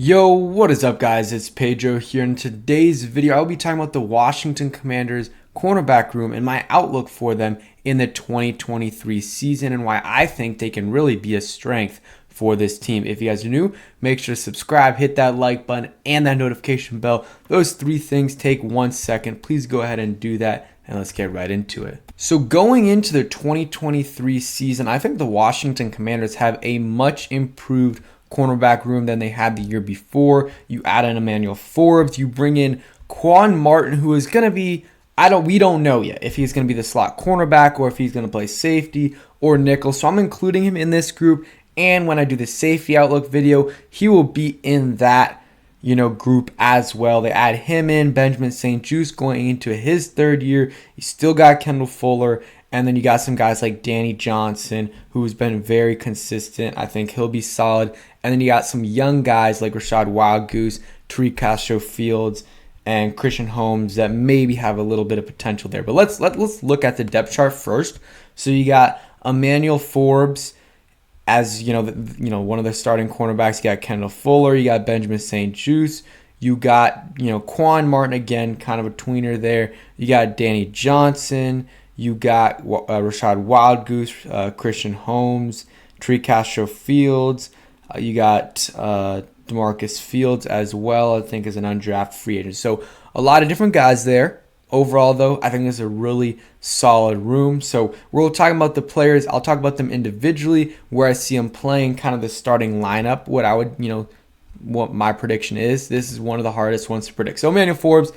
Yo, what is up guys? It's Pedro here. In today's video, I'll be talking about the Washington Commanders cornerback room and my outlook for them in the 2023 season and why I think they can really be a strength for this team. If you guys are new, make sure to subscribe, hit that like button and that notification bell. Those three things take 1 second. Please go ahead and do that and let's get right into it. So going into the 2023 season, I think the Washington Commanders have a much improved cornerback room than they had the year before. You add in Emmanuel Forbes, you bring in Quan Martin, who is going to be, we don't know yet if he's going to be the slot cornerback or if he's going to play safety or nickel. So I'm including him in this group. And when I do the safety outlook video, he will be in that, group as well. They add him in, Benjamin St-Juste going into his third year. You still got Kendall Fuller. And then you got some guys like Danny Johnson, who's been very consistent. I think he'll be solid. And then you got some young guys like Rashad Wildgoose, Tariq Castro-Fields, and Christian Holmes that maybe have a little bit of potential there. But let's look at the depth chart first. So you got Emmanuel Forbes as one of the starting cornerbacks. You got Kendall Fuller. You got Benjamin St-Juste. You got Quan Martin again, kind of a tweener there. You got Danny Johnson. You got Rashad Wildgoose, Christian Holmes, Tariq Castro-Fields. You got DeMarcus Fields as well, I think, as an undrafted free agent. So a lot of different guys there. Overall, though, I think this is a really solid room. So we're talking about the players. I'll talk about them individually, where I see them playing, kind of the starting lineup, what I would, what my prediction is. This is one of the hardest ones to predict. So Emmanuel Forbes,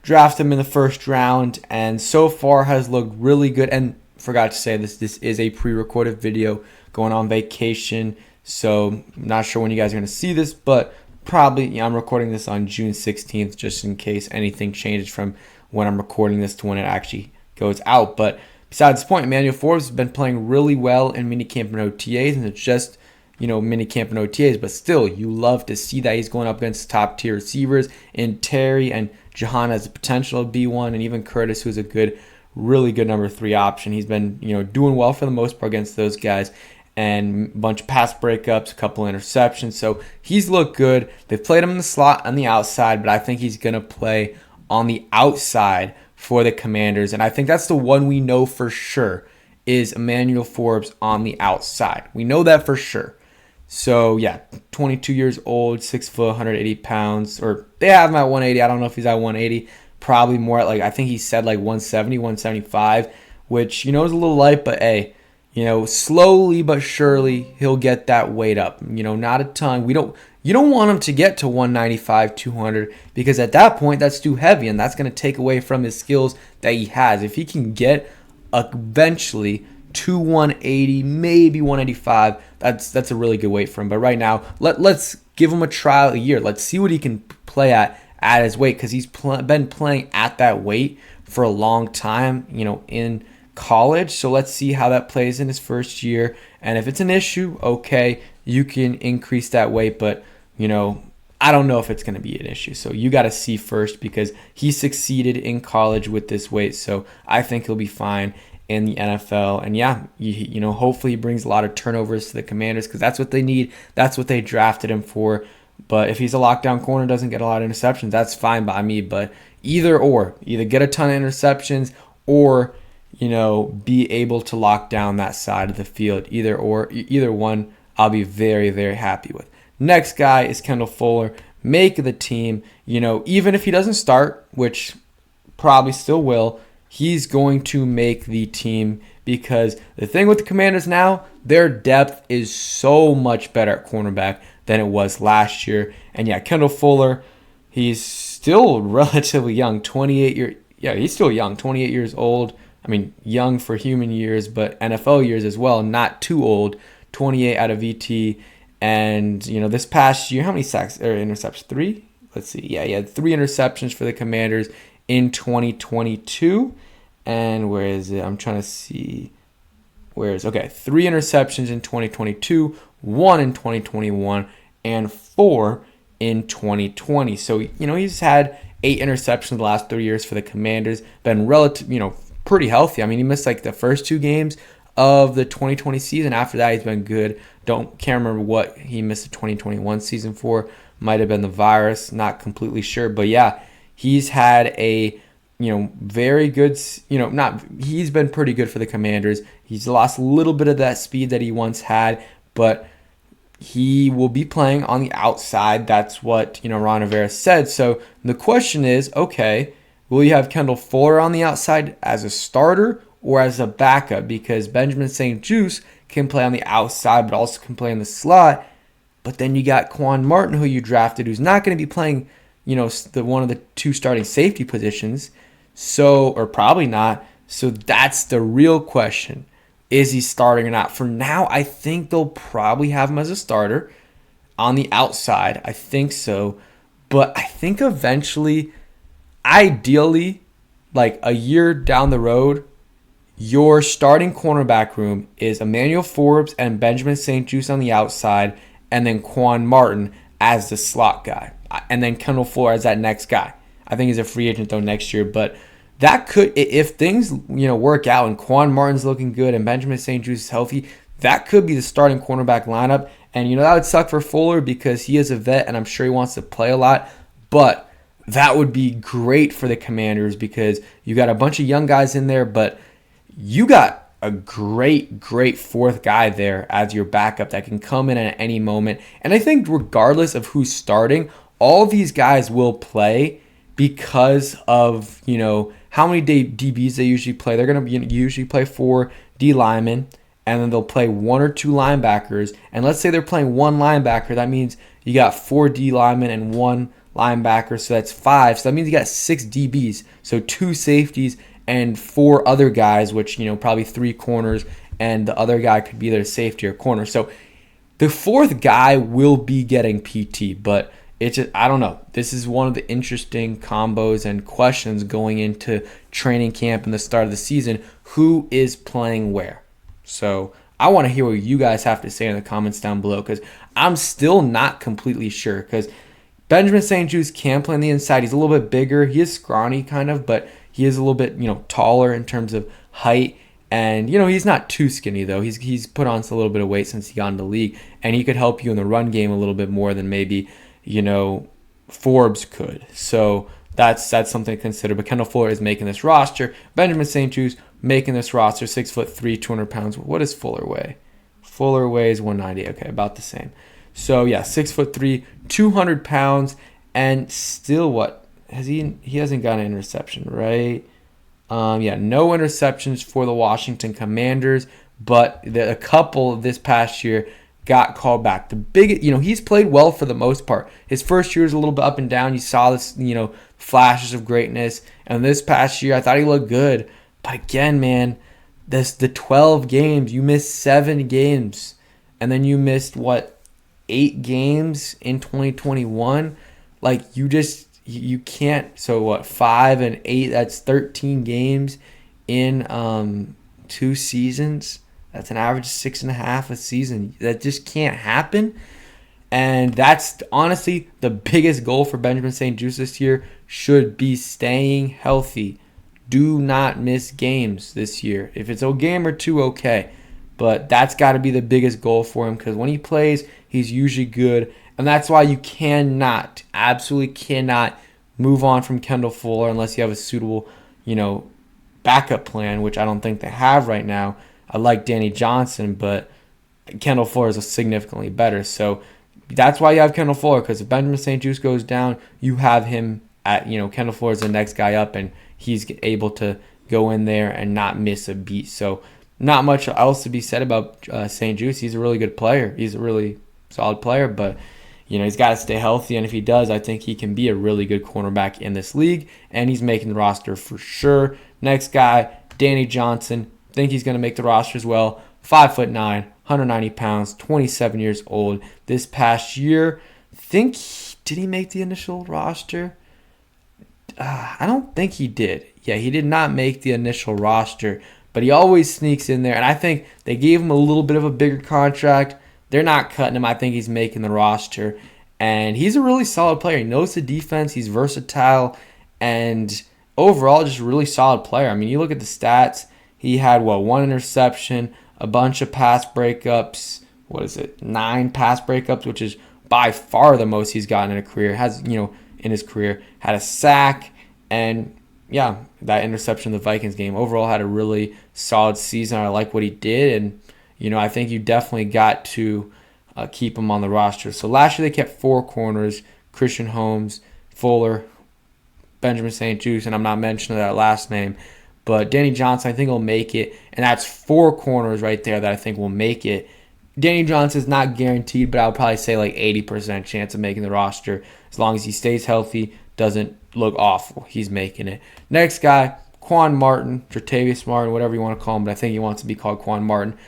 draft him in the first round, and so far has looked really good. And forgot to say this is a pre-recorded video, going on vacation, so I'm not sure when you guys are going to see this, but probably I'm recording this on June 16th just in case anything changes from when I'm recording this to when it actually goes out. But besides the point, Emmanuel Forbes has been playing really well in minicamp and OTAs, and it's just minicamp and OTAs, but still, you love to see that he's going up against top-tier receivers in Terry, and Jahan has the potential to be one, and even Curtis, who's a really good number 3 option. He's been, doing well for the most part against those guys, and a bunch of pass breakups, a couple interceptions, so he's looked good. They've played him in the slot on the outside, but I think he's going to play on the outside for the Commanders, and I think that's the one we know for sure is Emmanuel Forbes on the outside. We know that for sure. So, yeah, 22 years old, 6 foot, 180 pounds. Or they have him at 180. I don't know if he's at 180. Probably more at, I think he said 170, 175, which, is a little light. But, hey, slowly but surely he'll get that weight up. Not a ton. You don't want him to get to 195, 200, because at that point, that's too heavy. And that's going to take away from his skills that he has. If he can get eventually to 180, maybe 185, that's a really good weight for him. But right now, let's give him a trial a year. Let's see what he can play at his weight, because he's been playing at that weight for a long time, in college. So let's see how that plays in his first year. And if it's an issue, okay, you can increase that weight. But, I don't know if it's going to be an issue. So you got to see first, because he succeeded in college with this weight. So I think he'll be fine in the NFL. And yeah, hopefully he brings a lot of turnovers to the Commanders, because that's what they need. That's what they drafted him for. But if he's a lockdown corner, doesn't get a lot of interceptions, that's fine by me. But either get a ton of interceptions or, be able to lock down that side of the field. Either one, I'll be very, very happy with. Next guy is Kendall Fuller. Make the team. Even if he doesn't start, which probably still will, he's going to make the team, because the thing with the Commanders now, their depth is so much better at cornerback than it was last year. And yeah, Kendall Fuller, he's still relatively young, he's still young, 28 years old. I mean, young for human years, but NFL years as well, not too old, 28 out of VT. And, this past year, how many sacks or interceptions? 3? Let's see. Yeah, he had 3 interceptions for the Commanders in 2022. And where is it? I'm trying to see. 3 interceptions in 2022, 1 in 2021, and 4 in 2020. So, he's had 8 interceptions the last 3 years for the Commanders. Been pretty healthy. I mean, he missed the first 2 games of the 2020 season. After that, he's been good. Can't remember what he missed the 2021 season for, Might have been the virus, not completely sure. But yeah, he's had a very good, he's been pretty good for the Commanders. He's lost a little bit of that speed that he once had, but he will be playing on the outside. That's what, Ron Rivera said. So the question is, okay, will you have Kendall Fuller on the outside as a starter or as a backup? Because Benjamin St-Juste can play on the outside, but also can play in the slot. But then you got Quan Martin, who you drafted, who's not going to be playing, one of the two starting safety positions. So, or probably not. So that's the real question. Is he starting or not? For now, I think they'll probably have him as a starter on the outside. I think so. But I think eventually, ideally, like a year down the road, your starting cornerback room is Emmanuel Forbes and Benjamin St-Juste on the outside, and then Quan Martin as the slot guy, and then Kendall Fuller as that next guy. I think he's a free agent though next year, but that could, if things work out and Quan Martin's looking good and Benjamin St-Juste is healthy, that could be the starting cornerback lineup. And that would suck for Fuller because he is a vet and I'm sure he wants to play a lot. But that would be great for the Commanders because you got a bunch of young guys in there, but you got a great fourth guy there as your backup that can come in at any moment. And I think regardless of who's starting, all these guys will play because of, how many DBs they usually play. They're going to usually play 4 D linemen, and then they'll play 1 or 2 linebackers. And let's say they're playing 1 linebacker. That means you got 4 D linemen and 1 linebacker, so that's 5. So that means you got 6 DBs. So 2 safeties and 4 other guys, which, probably 3 corners, and the other guy could be either safety or corner. So the fourth guy will be getting PT, but it's just, I don't know. This is one of the interesting combos and questions going into training camp and the start of the season. Who is playing where? So I want to hear what you guys have to say in the comments down below because I'm still not completely sure because Benjamin St-Juste can play on the inside. He's a little bit bigger. He is scrawny kind of, but he is a little bit, taller in terms of height. And, he's not too skinny, though. He's put on a little bit of weight since he got into the league. And he could help you in the run game a little bit more than maybe Forbes could. So that's something to consider. But Kendall Fuller is making this roster. Benjamin St-Juste making this roster, 6'3", 200 pounds. What does Fuller weigh? Fuller weighs 190. Okay, about the same. So yeah, 6'3", 200 pounds, and still what? He hasn't got an interception, right? No interceptions for the Washington Commanders, but a couple this past year got called back. The big, he's played well for the most part. His first year was a little bit up and down. You saw this, flashes of greatness. And this past year, I thought he looked good. But again, man, the 12 games, you missed 7 games. And then you missed, 8 games in 2021? Like, you can't. So, 5 and 8, that's 13 games in 2 seasons. That's an average 6.5 a season. That just can't happen. And that's honestly the biggest goal for Benjamin St-Juste this year should be staying healthy. Do not miss games this year. If it's a game or 2, okay. But that's got to be the biggest goal for him because when he plays, he's usually good. And that's why you absolutely cannot move on from Kendall Fuller unless you have a suitable, backup plan, which I don't think they have right now. I like Danny Johnson, but Kendall Fuller is significantly better. So that's why you have Kendall Fuller, because if Benjamin St-Juste goes down, you have him at, Kendall Fuller is the next guy up, and he's able to go in there and not miss a beat. So not much else to be said about St-Juste. He's a really good player. He's a really solid player, but he's got to stay healthy, and if he does, I think he can be a really good cornerback in this league, and he's making the roster for sure. Next guy, Danny Johnson. Think he's going to make the roster as well. 5'9", 190 pounds, 27 years old. This past year, did he make the initial roster? I don't think he did. Yeah, he did not make the initial roster, but he always sneaks in there, and I think they gave him a little bit of a bigger contract. They're not cutting him. I think he's making the roster, and he's a really solid player. He knows the defense. He's versatile, and overall, just a really solid player. I mean, you look at the stats. He had, 1 interception, a bunch of pass breakups. 9 pass breakups, which is by far the most he's gotten in a career. In his career, had a sack, and yeah, that interception in the Vikings game. Overall, had a really solid season. I like what he did, and I think you definitely got to keep him on the roster. So last year they kept 4 corners: Christian Holmes, Fuller, Benjamin St-Juste, and I'm not mentioning that last name, but Danny Johnson I think will make it, and that's 4 corners right there that I think will make it. Danny Johnson's not guaranteed, but I would probably say like 80% chance of making the roster as long as he stays healthy, doesn't look awful. He's making it. Next guy, Quan Martin, Tre'Tavious Martin, whatever you want to call him, but I think he wants to be called Quan Martin.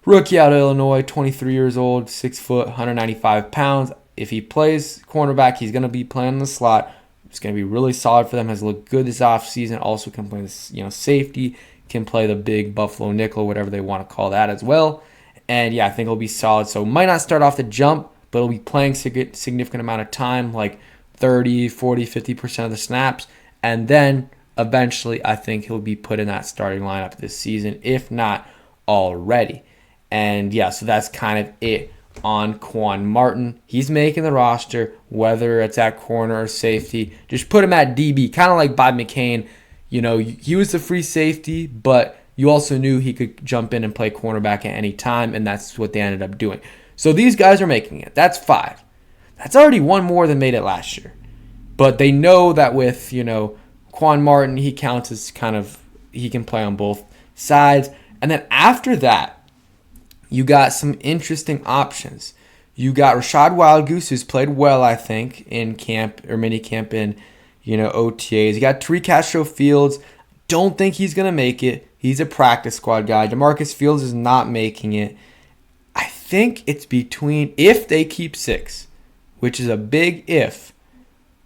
Rookie out of Illinois, 23 years old, 6 foot, 195 pounds. If he plays cornerback, he's going to be playing in the slot. It's going to be really solid for them. Has looked good this offseason. Also can play safety, can play the big Buffalo nickel, whatever they want to call that as well. And yeah, I think it'll be solid. So might not start off the jump, but it'll be playing significant amount of time, like 30, 40, 50% of the snaps. And then eventually I think he'll be put in that starting lineup this season, if not already. And yeah, so that's kind of it on Quan Martin. He's making the roster, whether it's at corner or safety. Just put him at DB, kind of like Bob McCain. He was the free safety, but you also knew he could jump in and play cornerback at any time, and that's what they ended up doing. So these guys are making it. That's 5. That's already 1 more than made it last year. But they know that with, Quan Martin, he counts as he can play on both sides. And then after that, you got some interesting options. You got Rashad Wildgoose, who's played well, I think, in camp or mini camp in, OTAs. You got Tariq Castro Fields. Don't think he's going to make it. He's a practice squad guy. DeMarcus Fields is not making it. I think it's between, if they keep 6, which is a big if,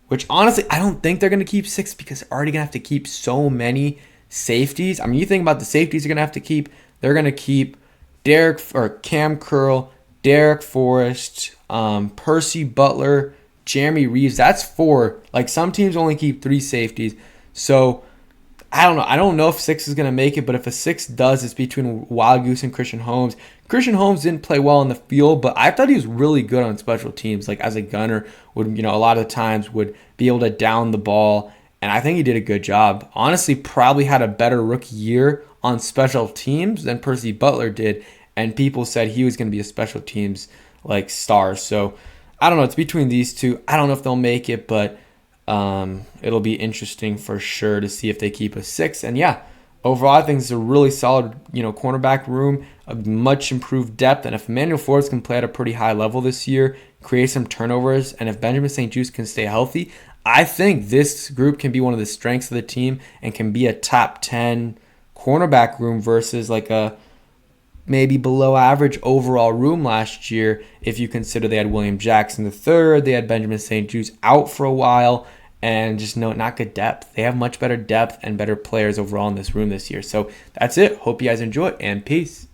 which honestly, I don't think they're going to keep 6 because they're already going to have to keep so many safeties. I mean, you think about the safeties they're going to have to keep. They're going to keep Cam Curl, Derek Forrest, Percy Butler, Jeremy Reeves. That's 4. Like, some teams only keep 3 safeties. So I don't know. I don't know if 6 is going to make it, but if a 6 does, it's between Wildgoose and Christian Holmes. Christian Holmes didn't play well in the field, but I thought he was really good on special teams. Like, as a gunner, would a lot of the times would be able to down the ball, and I think he did a good job. Honestly, probably had a better rookie year on special teams than Percy Butler did, and people said he was going to be a special teams star. So I don't know. It's between these 2. I don't know if they'll make it, but it'll be interesting for sure to see if they keep a 6. And yeah, overall, I think it's a really solid, cornerback room, a much improved depth. And if Emmanuel Forbes can play at a pretty high level this year, create some turnovers, and if Benjamin St-Juste can stay healthy, I think this group can be one of the strengths of the team and can be a top 10 cornerback room versus like a maybe below average overall room last year if you consider they had William Jackson III, they had Benjamin St-Juste out for a while, and just not good depth. They have much better depth and better players overall in this room this year. So that's it. Hope you guys enjoy it, and peace.